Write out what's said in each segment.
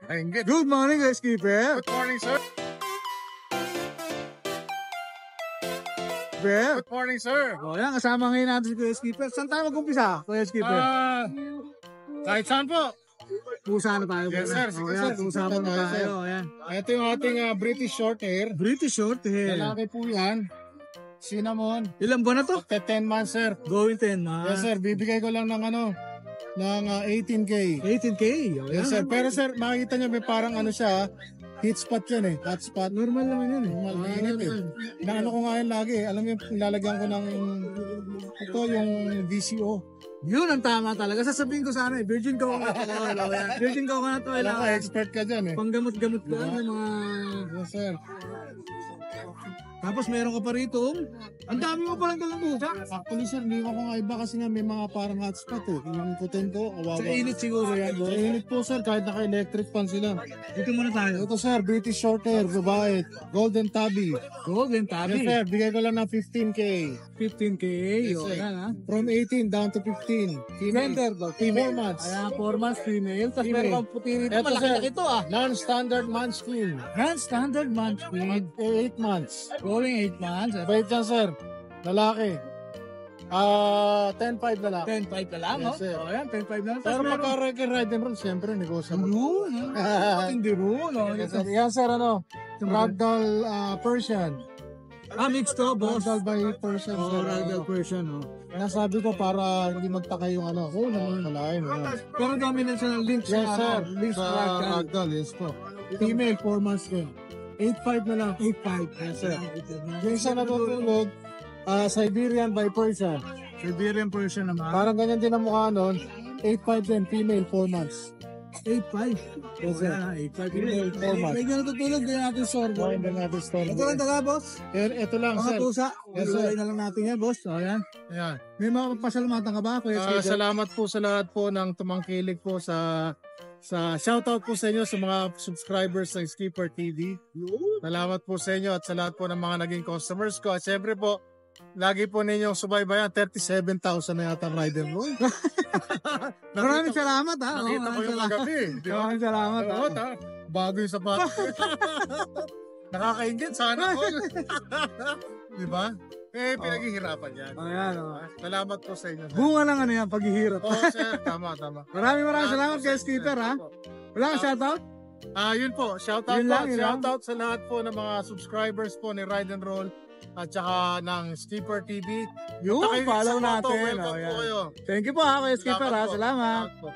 Good morning, Kuya Skipper. Good morning, sir. Good morning, sir. O yan, kasama ngayon natin si Kuya Skipper. Saan tayo mag-umpisa, Kuya Skipper? Kahit saan po. Pusa na tayo. Yes, sir. Sige, sir. Pusa na tayo. Ayan. Ito yung ating British short hair. British short hair. Lalaki po yan. Cinnamon. Ilang buwan na to? 10 months, sir. Going 10 months. Yes, sir. Bibigay ko lang ng 18K. 18K. O, Yes, yan. sir. Pero sir, makikita nyo may parang siya, heat spot yan eh. Hot spot. Normal naman yun eh. Normal, mainit eh. Naano ko nga yan lagi. Alam mo yung lalagyan ko ng ito yung VCO. Yun ang tama talaga. Sasabihin ko sana eh, virgin coconut oil. O yan. Virgin coconut oil. Wala ka, expert ka dyan eh. Panggamot-gamot ko ng mga... Yes, sir. Tapos meron ka pa rito. Ang dami mo palang dalang pusa. Actually, sir, hindi ko nga iba kasi nga may mga parang hotspot eh. Yung putin ko, kawawa. Sa init siguro yan. Sa init po, sir, kahit naka-electric fan sila. Dito muna tayo. Ito, sir, British short hair, babae, golden tabby. Golden Yes, tabby. sir, bigay ko lang ng 15K. 15K. Yes, O sir. yan ha. From 18 down to 15. Gender ba? Female. 4 months. Ayan, 4 months female. Tapos Female. meron kang puti rito. Ito, Malaki-laki sir. ito ah. Non-standard munchkin. Grand standard munchkin. 8 months. Going 8 months. Wait dyan, sir. Lalaki. 10-5 na lang. 10-5 na lang, Yes, no? sir. O yan, 10-5 na lang. Pero Tapos pagka ride and roll, siyempre, negosyo mo. Yun, hindi ro, no? Yes, sir. Yan, sir, Ragdoll Persian. Mix to, boss. Ragdoll by Persian, Oh, sir. ragdoll version, no? Nasabi ko para hindi magtaka yung Oo naman, malayo na. Pero dominant siya ng links. Yes, sir. Links Sa ragdoll. Ragdoll, yes po. Female, 4 months din. 8-5 na lang. 8-5. Yes, sir. Yung isa natutulog, Siberian by Persian. Siberian version naman. Parang ganyan din ang mukha nun. 8-5 din, female, 4 months. 8-5. Yes, sir. 8-5. Female, 4 months. May ganun tutulog din natin sorbo. Wine na natin story. Ito lang taga, boss. Ito lang, Mga sir. pusa. Yes, sir. Ilagay na lang natin yan, boss. O, yan. Ayan. May mga pasalamatan ka ba, Kuya Skipper? Salamat po sa lahat po ng tumangkilik po sa shoutout po sa inyo sa mga subscribers ng Skipper TV. Salamat po sa inyo at sa lahat po ng mga naging customers ko. At syempre po, lagi po ninyong subaybayan. 37,000 na yata ang rider mo. Maraming salamat, ha? Nakita ko yung magabi. Di ba? Maraming salamat, ha? Oo, bago yung sapatos. Nakakaingit sana all. Di ba? Pinaghihirapan yan. Ayan, o. Salamat po sa inyo. Bunga lang ano yan, paghihirap. Oo, sir. Tama. Maraming salamat kay Skipper, ha? Wala kang shoutout? Yun po. Shoutout Yun po. lang, yun lang. Shoutout sa lahat po ng mga subscribers po ni Ride and Roll at saka ng Skipper TV. Yun, follow natin. Welcome O, po yan. kayo. Thank you po, ha, Kuya Skipper, ha? po. Salamat. po.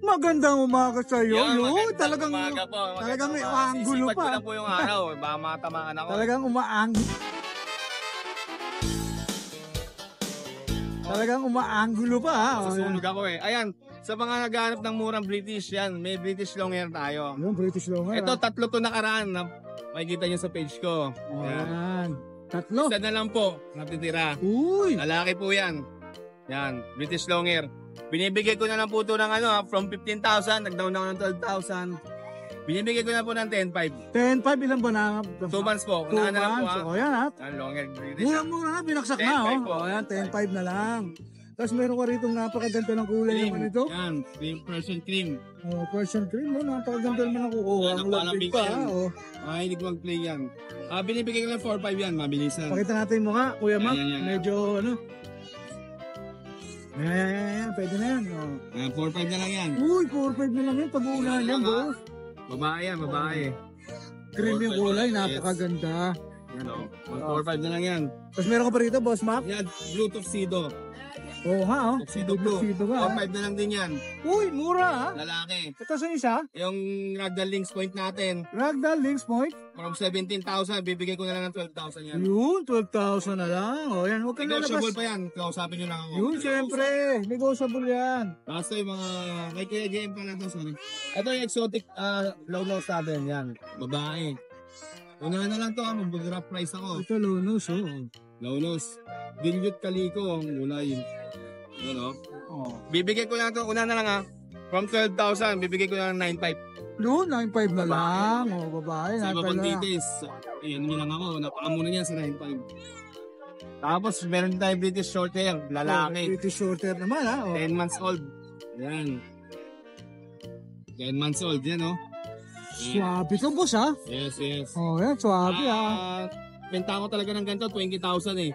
Magandang umaga sa iyo. Magandang Talagang umaga po. talagang may umaga. anggulo Sisipat ko pa. lang po yung araw. Baka matamaan ako. Talagang umaanggulo pa, ha? O, yan. Susunog ako eh. Ayan, sa mga naghahanap ng murang British yan, may British long hair tayo. Yung British long hair, Ito, ha? 3 to nakaraan na makikita nyo sa page ko. O, Ayan. yan. Tatlo. Isa na lang po, natitira. Uy. Lalaki po yan. Yan, British long hair. Binibigay ko na lang po ito ng from 15,000, nag-down ako ng 12,000. Binibigay ko na po ng 10,500. 10-5, ilan ba na? 2 months po. 2 Unahan na lang po months. ha. O, yan, ha? Yan, long hair British. Mura-mura na, binaksak na, 10-5 oh. po. O, yan, 10-5 na lang. Tapos meron ka rito napakaganda ng kulay Cream. naman ito. Yan, cream, Persian cream. Oh, Persian cream, no? Napakaganda naman ang kukuha. Yan, Ang ang lapit palambing pa, yan. ha? O. Mahilig mag-play yan. Binibigay ko lang 4-5 yan, mabilisan. Pakita natin yung mukha, Kuya Mac. Yan. Medyo, ano. Yan. Pwede na yan. Oh. 4-5 na lang yan. Uy, 4-5 na lang yan. Pag-uunahan yan, boss. Babae yan, babae. Cream yung kulay, napakaganda. Yan o. 4-5 na lang yan. Tapos meron ka pa rito, Boss Mac. Yan, blue tuxedo. Oo, ha, oh. Tuxedo blue. Tuxedo ka, ha? 4-5 na lang din yan. Uy, mura, ha? Lalaki. Ito sa isa, Yung ragdoll links point natin, Ragdoll Links Point. from 17,000, bibigay ko na lang ng 12,000 yan. Yun, 12,000 na lang. O, yan, huwag kang Negotiable lalabas. pa yan. Kausapin nyo lang ako. Yun, syempre. Negotiable yan. Basta yung mga, may kaya GM pa lang to, sorry. Ito yung exotic low nose natin, yan. Babae. Unahan na lang to, mag-drop price ako. Ito, Lunos, oh. Low nose. Dilute kaliko ang gulay. Yun o. Oh. Bibigay ko lang ito, una na lang ha. From 12,000, bibigay ko lang ng 9,500. Yun, 9.5 na lang. O, babae, Sa 9.5 iba pang na lang. details, ayan nyo lang ako. Napakamuna niya sa 9,500. Tapos, meron din tayo British short hair, lalaki. Pretty shorter naman, ha? O. 10 months old. Ayan. 10 months old yan, no? Swabe to, boss, ha? Yes, yes. Oh, yan, swabe, ha? Benta ko talaga ng ganito, 20,000 eh.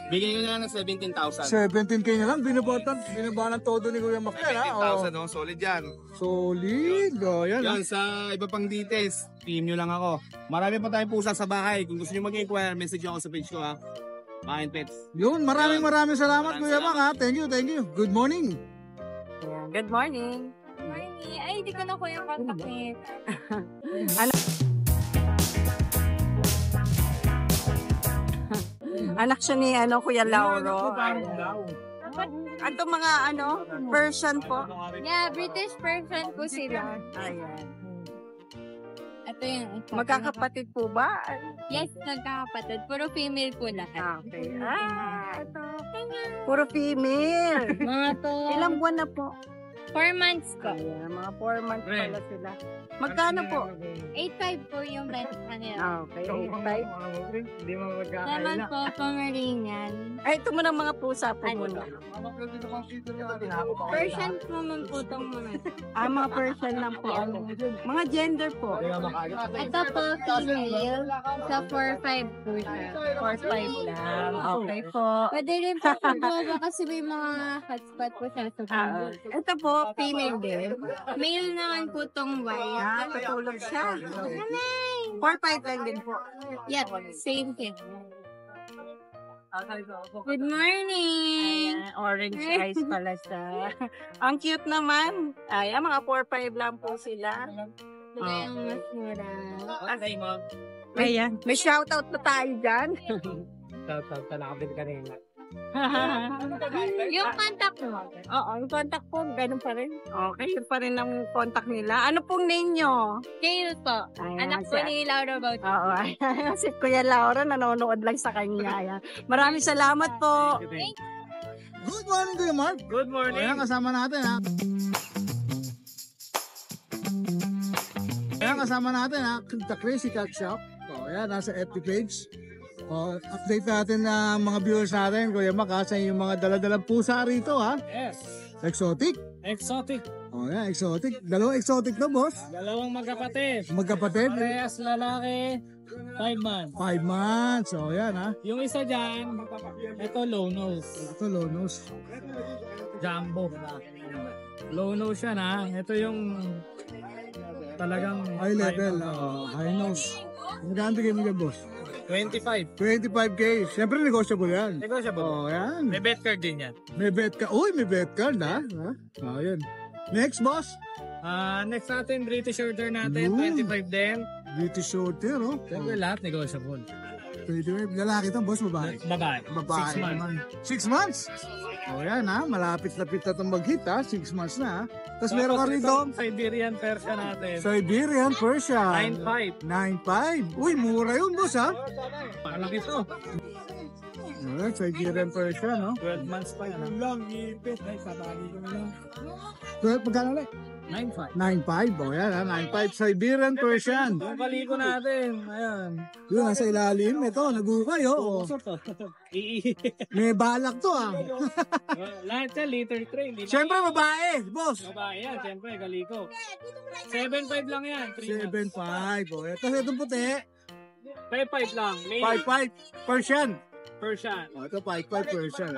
Bigay ko na lang ng 17,000. 17K na lang, binabanan todo ni Kuya Mac yan, ha? 17,000, no? Solid yan. Solid. Oh, yan, ha? Yan, sa iba pang details, team nyo lang ako. Marami pa tayong pusa sa bahay. Kung gusto nyo mag-inquire, message ako sa page ko, ha? Main Pets. Yun, maraming salamat, Kuya Mac, ha? Thank you. Good morning. Good morning. Morning. Ay, hindi ko na ko yung kontakin. Anak siya ni Kuya Lauro. Ato mga Persian po. Yeah, British Persian po sila. Ayan. Ito yung isa. Magkakapatid po ba? Yes, nagkakapatid. Puro female po lahat. Okay. Ito. Puro female. Mga to, Ilang buwan na po? 4 months ko. Ayan, mga 4 months pala sila. Magkano po? 8.5 po yung rent kanila. Okay. 8.5. Naman po, Pomeranian. Ay, ito mo ng mga pusa po muna. Persian po man po itong mga. Mga Persian lang po. Mga gender po. Ito po, female. Sa 4.5 po siya. 4.5 lang. Okay po. Pwede rin po kumbaga kasi may mga hotspot po siya sa puso. Ito po, female din. Male naman po itong white. Natulog siya. 4.5 lang din po. Yep, same thing. Good morning! Orange eyes pala siya. Ang cute naman. Ayan, mga 4.5 lang po sila. Ito yung mas mura. Ayan. May shoutout na tayo dyan. Yung contact mo. Oo, yung contact po, ganun pa rin. Okay, yun pa rin ang contact nila. Ano pong name nyo? Kayo po. Ayan, Anak po ni Laura Bautista. Oo, ayan. Si Kuya Laura nanonood lang sa kanya. Ayan. Maraming salamat po. Good morning, Kuya Mark. Good morning. Ayan, kasama natin, ha? Ayan, kasama natin, ha? The Crazy Cat Shop. O, ayan, nasa FB page. O, update natin na mga viewers natin, Kuya Mac, ha? Sa yung mga daladalang pusa rito, ha? Yes. Exotic. Exotic. O, ayan, exotic. Dalawang exotic na, boss. Dalawang magkapatid. Magkapatid. Parehas lalaki. 5 months. 5 months. O, ayan, ha? Yung isa dyan, ito low nose. Ito, Lonos. Jumbo. Low nose yan ha. Ito yung talagang High level. High nose. Magkano bigay mo dyan, boss? 25. 25K. Siyempre, negotiable yan. Negotiable. O, ayan. May bet card din yan. May bet ka. Uy, may bet card, ha? O, ayan. Next, boss. Next natin, British Shorter natin, Yun. 25 din. Beauty shorter, no? Siyempre lahat negotiable. 25. Lalaki to, boss, babae. Babae. Babae 6 months. naman. 6 months? O yan, ha? Malapit-lapit na itong mag-hit, ha? 6 months na, ha? Tapos meron ka rito, itong Siberian Persian natin. Siberian Persian. 9.5. 9.5. Uy, mura yun, boss, ha? Malaki to. Alright, Siberian Persian, no? 12 months pa yan. Lang, ipit. Ay, sabagi ko na lang. 12, magkano ulit? 9.5. 9.5. O yan, ha? 9.5 Siberian Persian. Yung kaliko natin, ayan. Yun, nasa ilalim. Ito, nagukay, oh. Kusot to. May balak to, ha? Lahat yan, liter tray. Siyempre, babae, boss. Babae yan, siyempre, kaliko. 7.5 lang yan. 7.5. O, tapos itong puti, 5.5 lang. May 5.5 Persian. Persian. O, ito 5.5 Persian.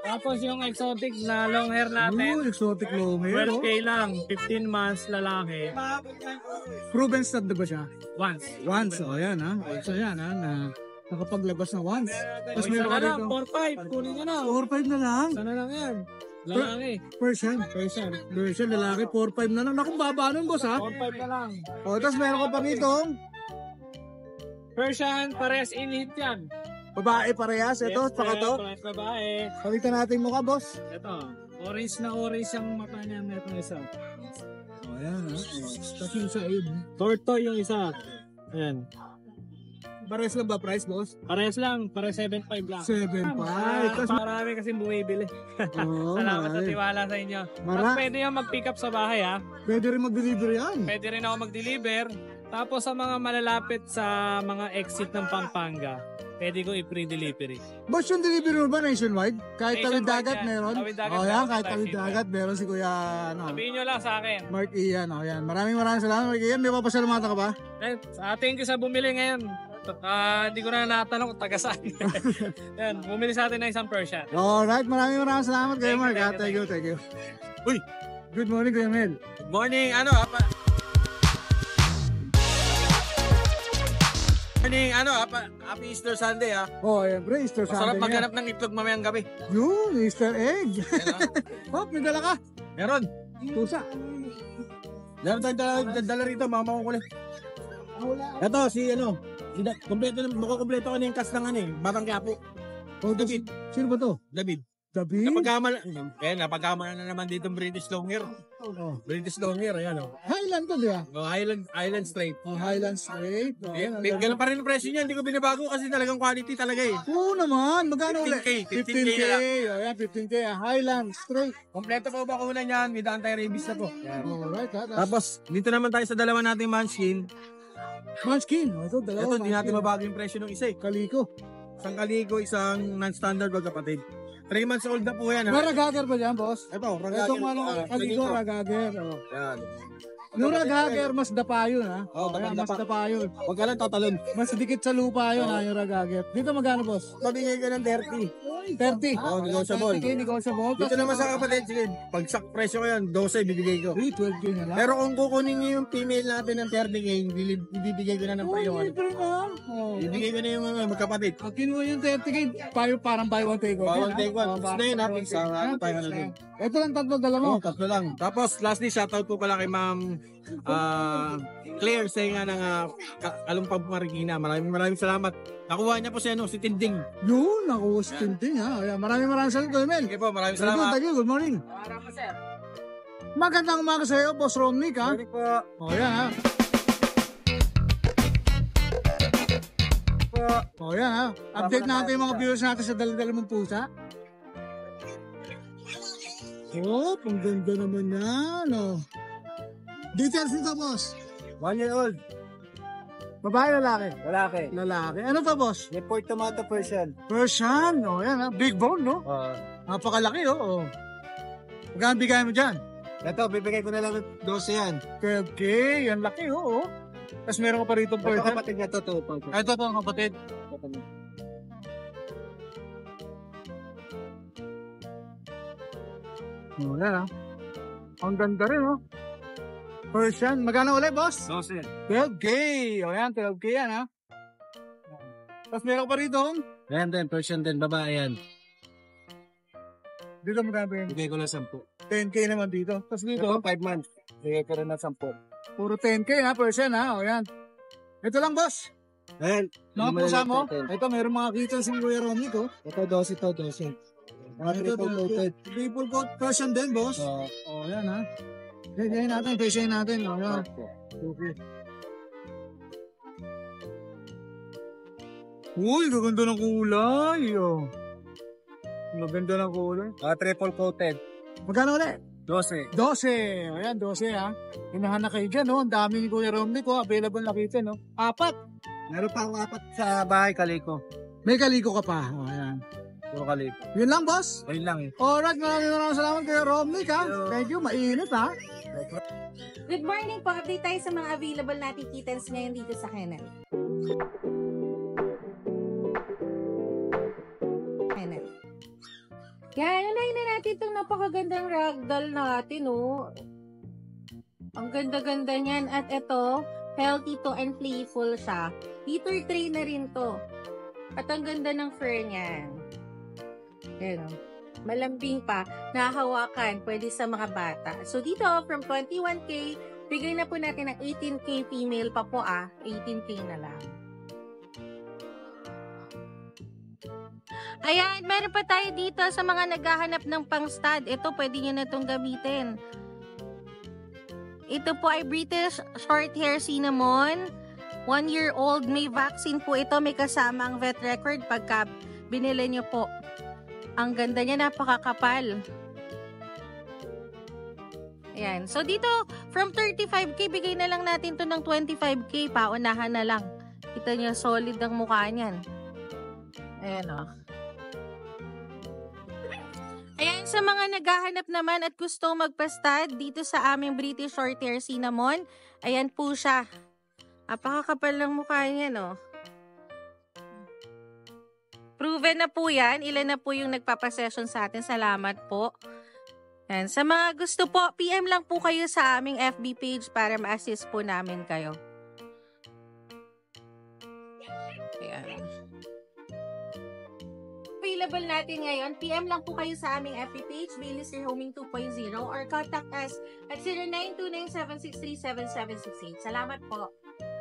Tapos yung exotic na long hair natin. Exotic long hair, oh. 12K lang. 15 months lalaki. Proven stud na ba siya? Once. Once, o yan, ha? So yan, ha? Na, nakapaglabas na once. Tapos Isa meron na ka lang, rito. 4.5. Kunin nyo na. 4.5 na lang. Sana lang yan. Lalaki. Persian. Persian. Persian, lalaki, 4.5 na lang. Naku, baba nun, boss, ha? 4.5 na lang. O, tapos meron ka pa rito. Persian, pares init yan. Babae parehas. Ito, paka to. Pares babae. Pakita natin mukha, boss. Ito. Orange na orange yung mata niya. Meron isa. O, yan, ha? Tapos yung side. Tortoy yung isa. Ayan. Parehas lang ba price, boss? Pares lang. Pares 7.5 lang. 7.5. Tapos, Marami kasi bumibili. oh, Salamat sa marami. tiwala sa inyo. Mara- Tapos pwede yung mag-pick up sa bahay ha. Pwede rin mag-deliver yan. Pwede rin ako mag-deliver. Tapos sa mga malalapit sa mga exit ng Pampanga, pwede ko i-free delivery. Boss, yung delivery mo ba nationwide? Kahit tawid Nationwide dagat yan. meron? Tawid dagat Oh, yan, meron, kahit tayo tawid ship dagat meron si Kuya, Sabihin nyo lang sa akin. Mark Ian. Oh, yan. Maraming salamat, Mark Ian. May papasalamatan ka ba? Thank you sa bumili ngayon. Hindi ko na natanong kung taga saan. Yan, bumili sa atin ng isang Persian. Alright, maraming salamat Kuya Thank you, Mark. thank you, Thank you, thank you. Uy! Good morning, Kuya Mel. Good morning, happy Easter Sunday ha. Oh, ayan, bro. Easter Masarap Sunday maghanap ng itlog mamayang gabi. Yun, Easter egg. Hop, may dala ka. Meron. Tusa. Meron tayong dala rito, mama ko kulit. Ito, kompleto ko na yung cast ng Batang Quiapo. Oh, David. Sino ba to? David. David? Napagkamala na naman dito British Longhair. Oh. British Longhair, ayan o. Highland to, di ba? Highland Straight. Oh, Highland Straight. Oh, ayan, Ganun pa rin ang presyo niya, hindi ko binabago kasi talagang quality talaga eh. Oo naman. Magkano ulit? 15K 15K. lang. Oh, yan, 15K. Highland Straight. Kompleto pa ba kunan niyan, with anti-rabies na po. Alright, ha. Tapos, dito naman tayo sa dalawa nating Munchkin. Munchkin. Oh, ito, dalawa. Ito, di natin Munchkin. mabago yung presyo ng isa eh. Kaliko. Isang kaligo, isang non-standard magkapatid. 3 months old na po yan May ha. ragager ba dyan, boss? Ito, Itong ano, kaliko, ragager. Oh. Yan. Yung ragager, mas dapa yun, ha? Oh, Ayan, dapa. mas dapa yun. Huwag ka lang tatalon. Mas dikit sa lupa yun, ha, yung ragager. Dito magkano, boss? Pabigay ka ng 30. 30. Oh, negotiable. 30K, negotiable. Dito naman sa kapatid, sige, pag sak presyo ko yan, 12 bibigay ko. 12K na lang. Pero kung kukunin niyo yung female natin ng 30K, ibibigay ko na ng payo. libre na. Oh. Ibibigay ko na yung mga magkapatid. Ang kinuha yung 30K, parang buy one take one. Buy one, ha? take one. Oh, Gusto na yun, ha? buy one, Fix, ha? take one. Ano tayo na Fix, din? ha? Ito lang tatlo dala mo. Oh, tatlo lang. Tapos, lastly, shoutout po pala kay Ma'am Claire Senga ng Kalumpang Marikina. Maraming salamat. Nakuha niya po si Tinding. Yun, nakuha si Tintin, ha. Ayan, maraming salamat, Kuya Mel. Sige po, maraming Thank you, salamat. thank you. Good morning. Magandang umaga sa iyo, Boss Romnick, ha. Sorry po. O, yan, ha. O, yan, ha. Update natin yung mga viewers natin sa dala-dala mong pusa. Oh, ang ganda naman yan, oh. Details nito, boss. 1 year old. Babae, lalaki? Lalaki. Lalaki. Ano to, boss? Report tomato Persian. Persian. O, yan, ha. Big bone, no? Napakalaki, oh. Magkano bigay mo dyan? Ito, bibigay ko na lang ng 12 yan. 12K. Yan laki, oh. Tapos meron ka pa rito, Ito Persian. kapatid niya to. Ito po, ang kapatid. O, yan, ha. Ang ganda rin, oh. Persian. Magkano ulit, boss? 12. 12K. O, yan. 12K yan, ha. Tapos meron ka pa rito, Ayan din, Persian din, babae yan. dito magkano yun? Bigay ko na 10. 10K naman dito. Tapos dito, Ito, 5 months. Bigay ko rin na 10. puro 10K, ha, Persian, ha. O, yan. Ito lang, boss. Ayan. Mga pusa mo. Ito, meron mga kita si Kuya Romnick, oh. Ito, 12 to, 12. Mga triple coated. Triple coat Persian din, boss. O, yan, ha. Ganyan natin, Persian natin. O, yan. Okay. Uy, gaganda ng kulay. Oh. Maganda ng kulay. Mga triple coated. Magkano ulit? 12. 12. Ayan, 12 ha. Inahan na kayo dyan, no? Ang dami ni Kuya Romnick, oh. Available na kita, no? 4. Meron pa akong 4 sa bahay, kaliko. May kaliko ka pa. O, ayan. Puro kaliko. Yun lang, boss. Ayun lang eh. Alright, maraming salamat Kuya Romnick, ha. Thank you, mainit, ha. Good morning po. Update tayo sa mga available nating kittens ngayon dito sa kennel. Yan, unahin na natin itong napakagandang ragdoll natin, oh. Ang ganda-ganda niyan. At ito, healthy to and playful siya. Litter tray na rin to. At ang ganda ng fur niyan. Yan, oh. Malambing pa, nahahawakan, pwede sa mga bata. So dito, from 21K, bigay na po natin ng 18K female pa po 18K na lang. Ayan, meron pa tayo dito sa mga naghahanap ng pang-stud. Ito, pwede nyo na itong gamitin. Ito po ay British Shorthair Cinnamon. 1 year old, may vaccine po ito. May kasama ang vet record pagka binili nyo po. Ang ganda niya, napakakapal. Ayan. So, dito, from 35K, bigay na lang natin to ng 25K. Paunahan na lang. Kita niyo, solid ang mukha niyan. Ayan o. Ayan, sa mga naghahanap naman at gusto magpastad dito sa aming British Shorthair Cinnamon, ayan po siya. Napakakapal ng mukha niya, no? Proven na po yan. Ilan na po yung nagpapasession sa atin. Salamat po. Ayan, sa mga gusto po, PM lang po kayo sa aming FB page para ma-assist po namin kayo. Ayan. Available natin ngayon, PM lang po kayo sa aming FB page, Baileys Hair Homing 2.0 or contact us at 0929-763-7768. Salamat po.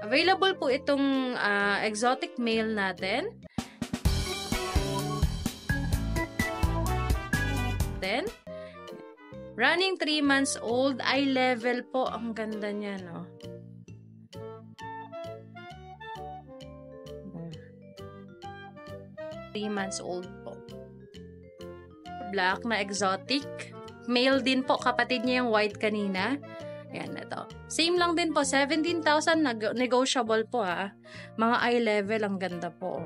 Available po itong exotic male natin. Then, running 3 months old, eye level po. Ang ganda niya, no? 3 months old po. Black na exotic. Male din po. Kapatid niya yung white kanina. Ayan, ito. Same lang din po. 17,000. Negotiable po, ha. Mga eye level. Ang ganda po.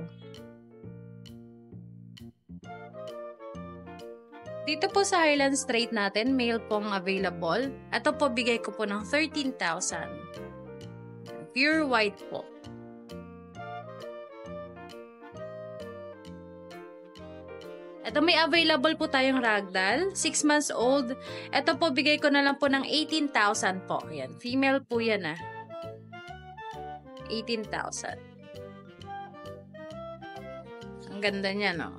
Dito po sa Highland Straight natin, male pong available. Ito po, bigay ko po ng 13,000. Pure white po. Ito, may available po tayong ragdoll, 6 months old. Ito po, bigay ko na lang po ng 18,000 po. Yan, female po yan, 18,000. Ang ganda niya, no?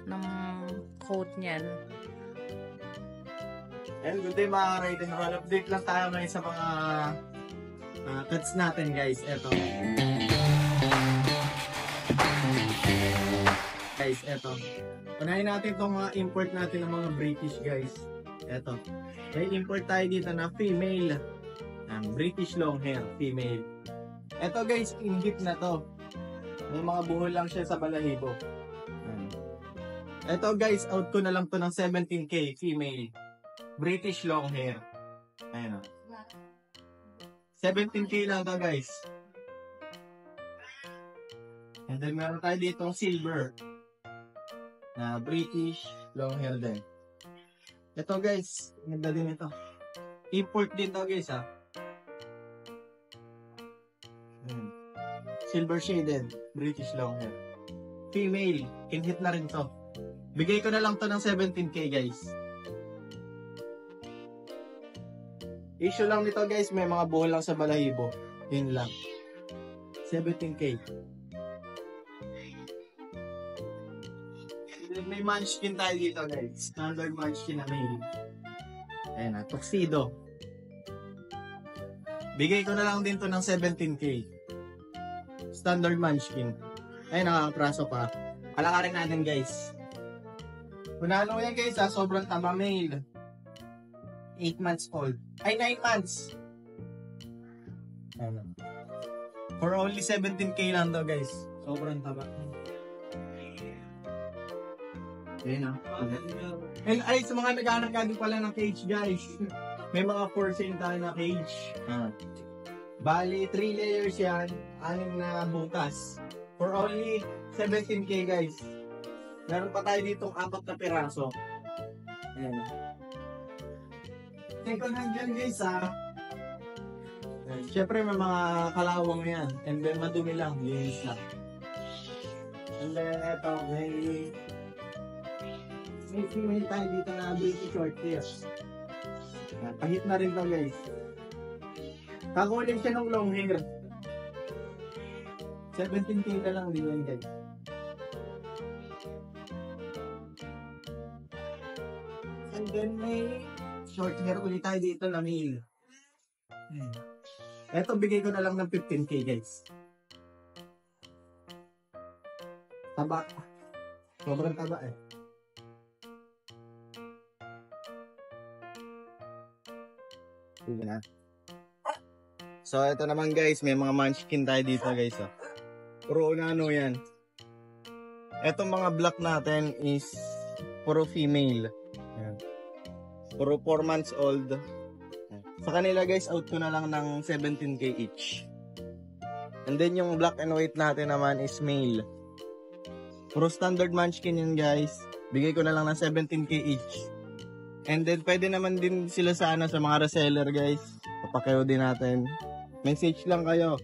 Ng coat niyan. And good day mga ka-ride and roll. Update lang tayo ngayon sa mga cuts natin, guys. Eto. Guys, eto. Unahin natin itong mga import natin ng mga British, guys. Eto. May import tayo dito na female. British long hair, female. Eto, guys, inhip na to. May mga buhol lang siya sa balahibo. Eto, guys, out ko na lang to ng 17K, female. British long hair. Ayan o. 17K lang to, guys. And then meron tayo ditong silver. Na British long hair din. Ito, guys. Ganda din ito. Import din to, guys, ha. Silver shaded. British long hair. Female. Kinhit na rin to. Bigay ko na lang to ng 17K, guys. Issue lang nito, guys, may mga buhol lang sa balahibo. Yun lang. 17K. May munchkin tayo dito, guys. Standard munchkin na male. Ayan na, tuxedo. Bigay ko na lang din to ng 17K. Standard munchkin. Ayan, nakakapraso pa. Kalakarin natin, guys. Punano yan, guys, sobrang taba, male. 8 months old. Ay, 9 months. Ayan. For only 17K lang to, guys. Sobrang taba. Ayan na. And ay, sa mga naghahanap ka din pala ng cage, guys. May mga for sale tayo na cage. Bali, 3 layers yan. 6 na butas. For only 17K, guys. Meron pa tayo ditong 4 na piraso. Ayan. Second hand yan, guys, ha. Siyempre, may mga kalawang yan. And then, madumi lang. Linis lang. And then, eto, may female tayo dito na British Shorthair. Pahit na rin to, guys. Kakulit siya ng long hair. 17K na lang din yan, guys. And then may short hair ulit tayo dito na male. Eto, bigay ko na lang ng 15K, guys. Taba. Sobrang taba, eh. Sige na. So, ito naman, guys. May mga munchkin tayo dito, guys. Oh. Puro ano yan. Etong mga black natin is puro female. Ayan. Puro 4 months old. Sa kanila, guys, out ko na lang ng 17K each. And then yung black and white natin naman is male. Puro standard munchkin yan guys. Bigay ko na lang ng 17k each. And then pwede naman din sila sa mga reseller guys. Papakayo din natin. Message lang kayo.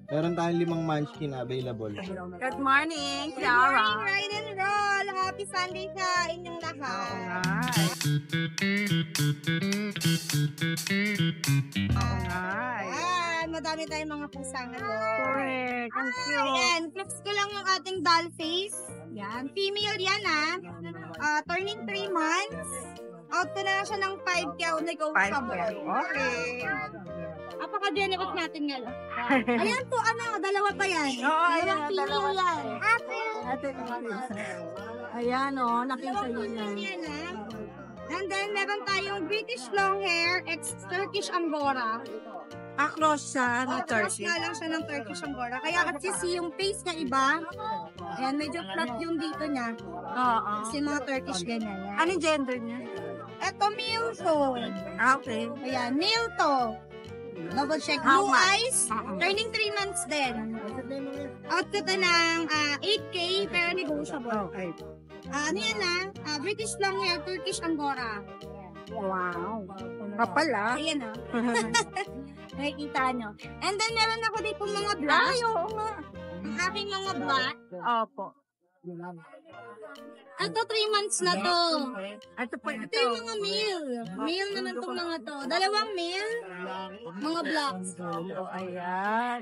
Meron tayong 5 munchkin available. Good morning, Good Clara. morning, Ride and Roll! Happy Sunday sa inyong lahat. Ayan, madami tayong mga pusa ngayon. Correct. Ang cute. Ayan, flex ko lang yung ating doll face. Yan, female yan turning 3 months. Out ko na lang siya ng 5K negotiable. Okay. Apaka-generous natin ngayon. Ayan po, dalawa pa yan. Oo, ayan, Dalawang dalawa. female yan. Ayan nakita niyo yan. And then, meron tayong British long hair, Turkish Angora. Across siya na Cross Turkey. nga lang siya ng Turkish Angora. Kaya kasi yung face niya iba. Ayan, medyo flat yung dito niya. Oo. Kasi mga Turkish ganyan. Yan. Anong gender niya? Eto, male to. Okay. Ayan, male to. Double check. How Blue much? eyes. Turning 3 months din. Out ko to ng 8K, pero negotiable. Okay. Ano yan British long hair, Turkish Angora. Wow. Kapal Ayan Nakikita nyo. And then, meron ako dito mga black. Ay, oo nga. Ang aking mga black. Opo. Ito, 3 months na to. Ito po Ito yung mga male. Male naman tong mga to. Dalawang male, mga blacks. Ayan.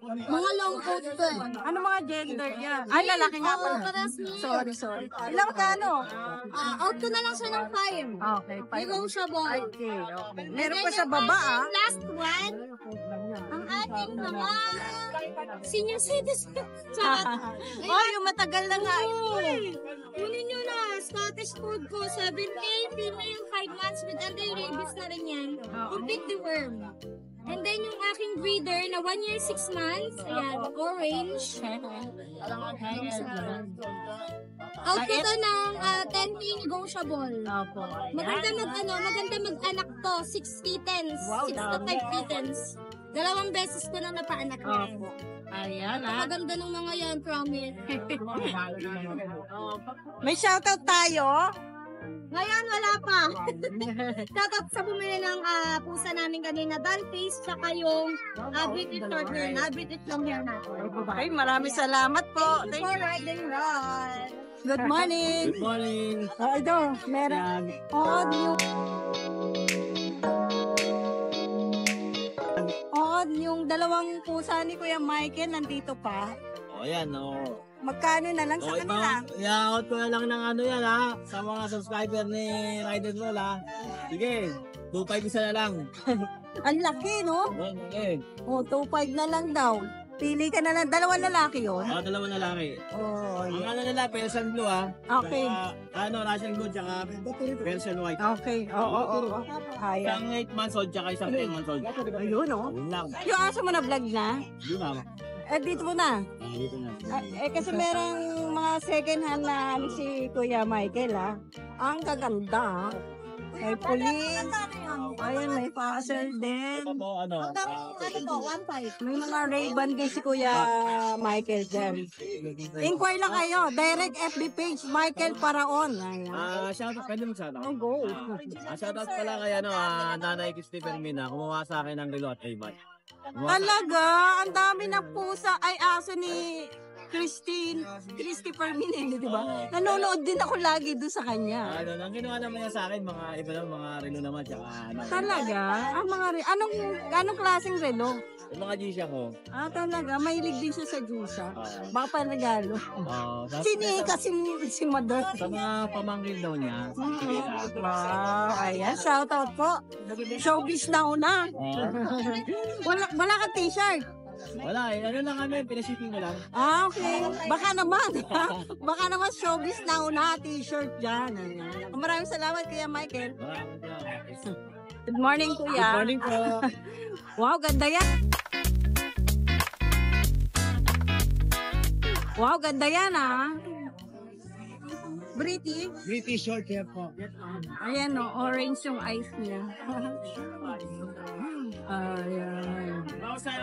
Mga long coat to. Ano mga gender niya? Ay, lalaki nga pala. Paras male. Sorry. Ilang kano? Out ko na lang siya ng 5. Okay, Negotiable. Okay. And Meron then pa sa yung baba, ating last one, ang ating mga senior citizen. Oh, yung matagal na nga. Kunin nyo na. Scottish food ko. 7K, female, 5 months with anti-rabies na rin yan. Complete the worm. And then yung aking breeder na 1 year, 6 months. Ayan, orange. Out ko to ng 10K negotiable. Maganda mag-anak to. 6 kittens. 6 to 5 kittens. 2 beses ko na napaanak na. Ayan, Maganda ng mga yan, promise. May shoutout tayo. Ngayon, wala pa. Shoutout sa bumili ng pusa namin kanina, doll face, tsaka yung British short hair na, British long hair na. Okay, maraming salamat po. Thank you for riding rod. Good morning. Good morning. Ito, meron. Yung dalawang pusa ni Kuya Michael nandito pa. Yan. Magkano na lang sa kanila? I-out ko na lang ng yan sa mga subscriber ni Ride and Roll Sige, 2.5 isa na lang. Ang laki, no? Okay. 2.5 na lang daw. Pili ka na lang. 2 lalaki yun. Dalawa na laki. Oh, Ang nila, Persian Blue Okay. Russian Blue, tsaka Persian White. Okay. Oo. Ayan. Isang 8 months old, tsaka isang 10 months old. Ayun, no? Yun lang. Yung aso mo na vlog na? Yun lang. Dito mo na. Dito na. Kasi merong mga second hand na si Kuya Michael, Ang kaganda, May pulis. Ayun, may puzzle din. Ano to? 1.5. May mga Ray-Ban din si Kuya Michael dyan. Inquire lang kayo. Direct FB page, Michael Paraon. Ayan. Shoutout, pwede mag-shoutout. Oh, go. Shoutout pala kay Nanay Stephen Mina, kumuha sa akin ng relo at Ray-Ban. Talaga, ang dami ng pusa ay aso ni Christy Perminelli, di ba? Nanonood din ako lagi doon sa kanya. Ang ginawa naman niya sa akin, mga iba naman, mga relo naman, tsaka Talaga? Ang mga anong klaseng relo? yung mga G-Shock ko. Talaga, mahilig din siya sa Jusa. Baka panagalo. Kasi si Mother. Sa mga pamangkin daw niya. Wow, ayan, shoutout po. Showbiz na una. Wala kang t-shirt. Wala ano lang kami, pinashipping mo lang. Okay. Baka naman showbiz na una, t-shirt dyan. Maraming salamat, Kuya Michael. Good morning, Kuya. Good morning po. Wow, ganda yan. Wow, ganda yan, British. British short hair po. Ayan o, orange yung eyes niya. Ayan.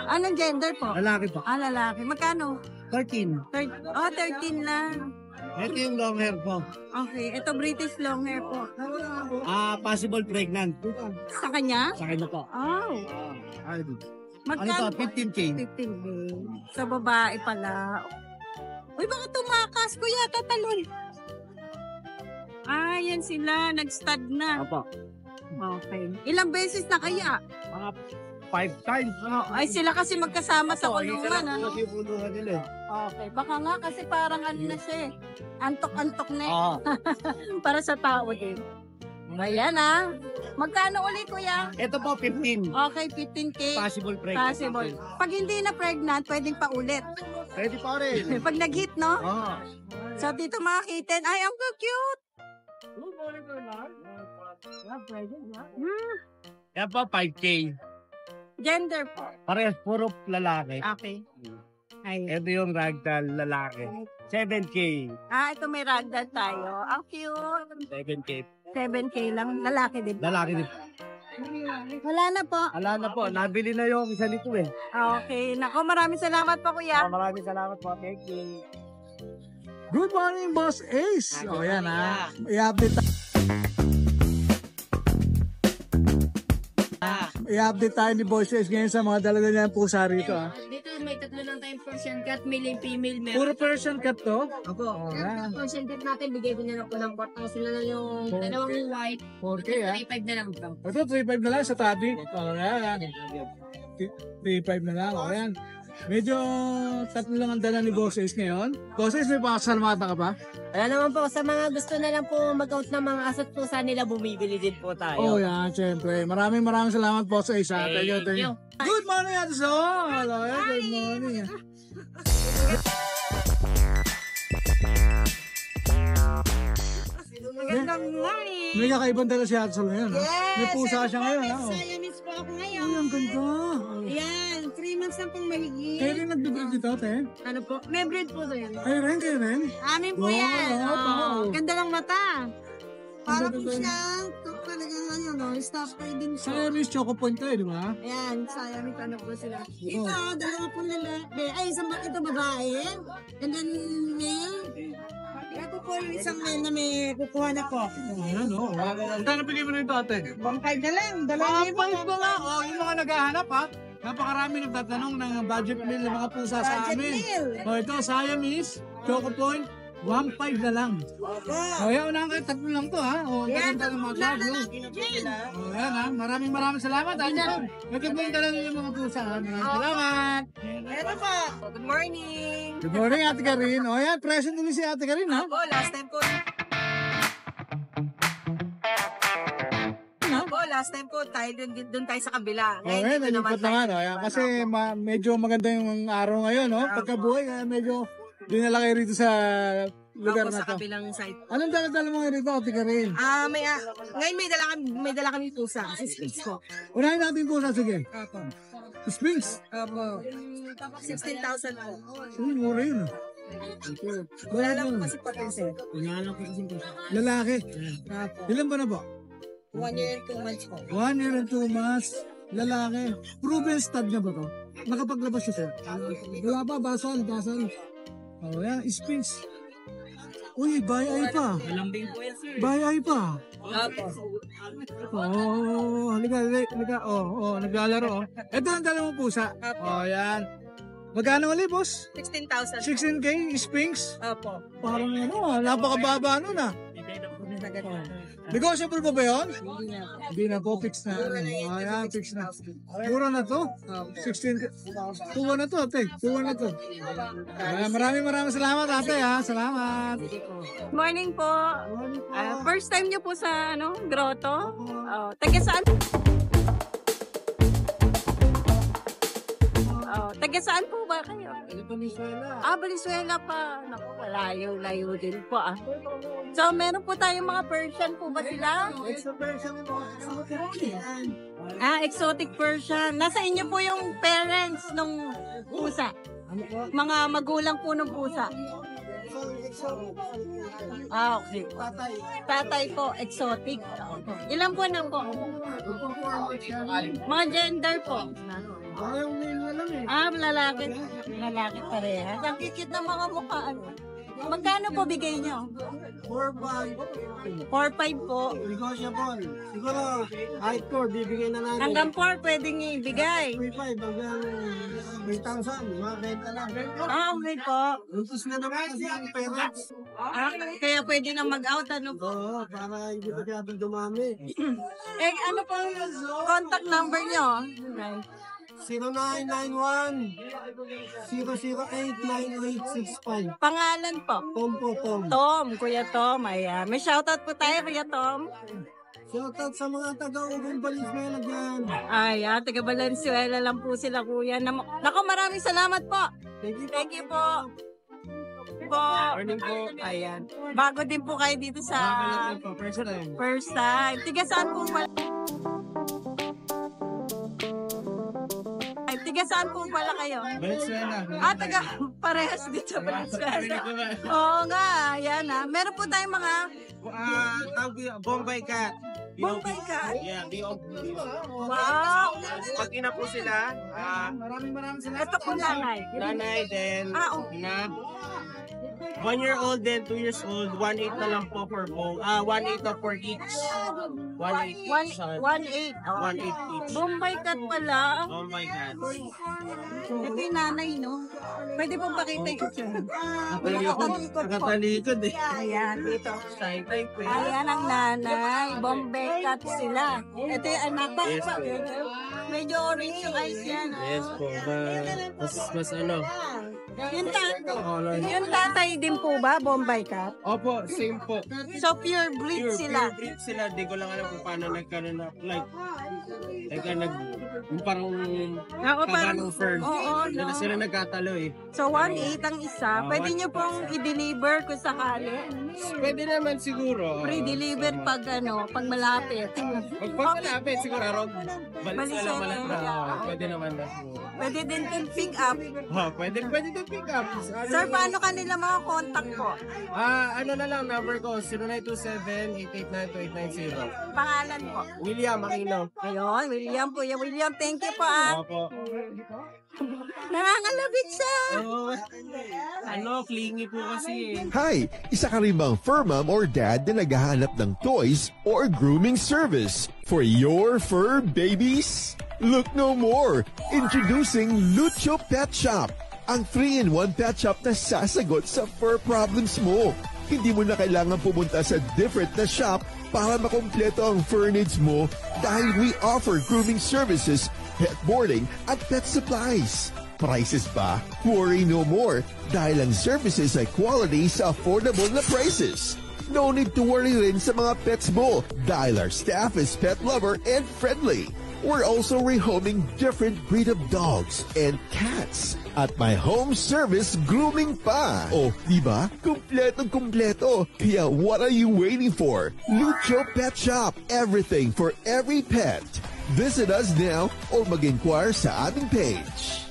Anong gender po? Lalaki po. Lalaki. Magkano? 13. 13 lang. Ito yung long hair po. Okay, ito British long hair po. Possible pregnant. Sa kanya? Sa kanya po. Oh. Ano Magkano? to? 15K. 15K. Sa babae pala. Uy, baka tumakas ko yata talon. Yan sila. Nag-stud na. Opo. Okay. Ilang beses na kaya? Mga 5 times. Ay, sila kasi magkasama sa kulungan. Ano? Kasi kulungan nila. Okay. Baka nga kasi parang ano na siya eh. Antok-antok na eh. Oo. Para sa tao din. Ayan Magkano ulit kuya? Ito po, 15. Okay, 15K. Possible pregnant. Possible. Pag hindi na pregnant, pwedeng paulit. Pwede pa rin. Pag nag-hit, no? Oo. So, dito mga kitten, ay, ang cute! Yan po, 5K. Gender po. Parehas, puro lalaki. Okay. Ay. Ito yung ragdoll lalaki. 7K. Ito may ragdoll tayo. Ang cute. 7K. 7K lang. Lalaki din. Lalaki din. Wala na po. Ala na po, nabili na yung isa nito eh. Okay. Nako, maraming salamat po, kuya. Maraming salamat po. Thank you. Good morning, Boss Ace. Yan I-update I-update tayo ni Boss Ace ngayon sa mga dalaga niya ng pusa rito. Dito may tatlo lang tayong Persian cat, male and female. Puro Persian cat to? Opo. Yung Persian cat natin, bigay ko na lang po ng 4,000 na lang yung dalawang white. 4K 3,500 na lang po. Ito, 3.5 na lang sa tabi. Yan. 3.5 na lang. Yan. Medyo tatlo lang ang dala ni Boss Ace ngayon. Boss Ace, may pakasalamatan ka pa? Wala naman po, sa mga gusto na lang po mag-out ng mga asot po sa nila, bumibili din po tayo. Yan, syempre. Maraming salamat Boss Ace. Thank you. Good morning, Adson! Hello, good morning. Magandang morning. May kakaibang dala si Adson ngayon. Yes! May pusa siya ngayon. Siamese po ako ngayon. Ay, ang ganda. Yan, 3 months lang pong mahigit. Kayo rin nag-breed dito, te? Ano po? May breed po yan. Kayo rin? Amin po Wow, yan. wow. Ganda ng mata. Para po Ganda. siyang talagang stopper din siya. Siamese Choco Point to di ba? Ayan, Siamese ano po sila. Ito, dalawa po lalaki. Ay, ito babae. And then male. Ito po yung isang male na may kukuha na po. Ayan, o. Saan bigay mo na ito, ate? 1.5 na lang. 2,000 na lang. Yung mga naghahanap, ha? Napakarami nagtatanong ng budget meal ng mga pusa sa Budget amin. meal. Ito, Siamese Choco Point. 1.5 na lang. Yan, unahan kayo, tatlo lang to, ha? Yan, Ganda ng mga taglo. Yan, ha? Maraming salamat, ha? Nagkabunta lang yung mga pusa, ha? Maraming salamat. Ito po. Good morning. Good morning, Ate Karin. Yan, present ulit si Ate Karin, ha? Last time po. Last time po, tayo dun tayo sa kabila. Okay, nalipot naman. Yan, kasi medyo maganda yung araw ngayon, no? Pagkabuhay, medyo dinala kayo rito sa lugar na sa to. kabilang side. Anong dala-dala mo rito, Ate Karin? Ngayon may dala kami pusa. Si Sphinx po. Unahin natin po sa sige. Opo. Sphinx. Opo. 16,000 po. Mura yun. Wala lang po kasi potensyal. Lalaki. Opo. Ilan ba na ba? 1 year and 2 months po. 1 year and 2 months. Lalaki. Proven stud na ba to? Nakapaglabas siya, sir? Wala pa, basal. Yan, Sphinx. Uy, bayay pa. Malambing po yan, sir. Bayay pa. Opo. Halika. Naglalaro. Ito ang dalawang pusa. Yan. Magkano ulit, boss? 16,000. 16K, Sphinx. Opo. Parang napakababa nun ah. Negotiable po ba yun? Hindi na po, fix na. Ayan, fix na. Mura na to. 16. Tuwa na to, ate. Tuwa na to. Maraming salamat, ate, ha. Salamat. Morning po. First time niyo po sa grotto? Taga saan? Taga saan po ba kayo? Venezuela. Valenzuela pa. Naku, layo din po So, meron po tayong mga Persian po ba sila? Exotic Persian. Nasa inyo po yung parents ng pusa. Mga magulang po ng pusa. Okay. Tatay po, exotic. Ilan po na po? Mga gender po. Lalaki. Lalaki parehas. Ang kikit ng mga mukha. Magkano po bigay nyo? 4-5 po. Negotiable. Siguro, kahit 4, bibigay na natin. Hanggang 4 pwedeng ibigay. 3-5 hanggang 3,000. Mga benta lang. Okay po. Utos na naman kasi ang parents. Kaya pwede na mag-out, ano po? Oo, para hindi masyadong dumami. Ano po contact number nyo? 0991-008-9865. Pangalan po? Tom po, Tom. Tom, Kuya Tom. Ayan. May shoutout po tayo, Kuya Tom. Shoutout sa mga taga-Ugong Valenzuela dyan. Ayan, taga Valenzuela lang po sila, Kuya. Naku, maraming salamat po. Thank you po. Morning po. Ayan. Bago din po kayo dito sa First time. first time. Tiga saan po pala? Tiga saan po pala kayo? Valenzuela. Taga parehas dito sa Valenzuela. Oo nga, ayan ha. Meron po tayong mga Bombay Cat. Bombay Cat. Yeah, Wow! Pag-ina po sila. Maraming salamat. Ito po nanay. Nanay, then Okay. na 1 year old, then 2 years old. 1.8 na lang po for both. 1.8 na for each. 1.8. 1.8. 1.8 each. Bombay Cat pala. Bombay Cat. Ito yung nanay, no? Pwede pong pakita yung Nakatalikod eh. Ayan, dito. Type eh. Ayan ang nanay. Bombay Cat sila. Ito yung anak pa. Yes, po. Medyo orange yung eyes yan. Yes po. Mas ano. Yung tatay din po ba, Bombay Cat? Opo, same po. So, pure breed sila. Pure breed sila. Di ko lang alam kung paano nagkaroon na, like, yung parang kaganong fern. Oo, no? Doon na sila nagkatalo eh. So, 1.8 ang isa. Pwede nyo pong i-deliver kung sakali. Pwede naman siguro. Pre-deliver pag malapit. Pag malapit siguro, around Valenzuela malapit. Pwede naman na siguro. Pwede din din pick up. Pwede din pick up. Sir, paano kanila mga contact po? Ano na lang, number ko, 0927-889-2890. Pangalan po? William Aquino. Ayun, William po. William, thank you po Opo. Nangangalabit siya. Clingy po kasi eh. Hi! Isa ka rin bang fur mom or dad na naghahanap ng toys or grooming service for your fur babies? Look no more! Introducing Lucho Pet Shop, ang 3-in-1 pet shop na sasagot sa fur problems mo. Hindi mo na kailangan pumunta sa different na shop para makompleto ang fur needs mo dahil we offer grooming services, pet boarding at pet supplies. Prices ba? Worry no more dahil ang services ay quality sa affordable na prices. No need to worry rin sa mga pets mo dahil our staff is pet lover and friendly. We're also rehoming different breed of dogs and cats at my home service grooming pa. Oh, diba? Kumpletong-kumpleto. Kaya what are you waiting for? Lucho Pet Shop. Everything for every pet. Visit us now or mag-inquire sa aming page.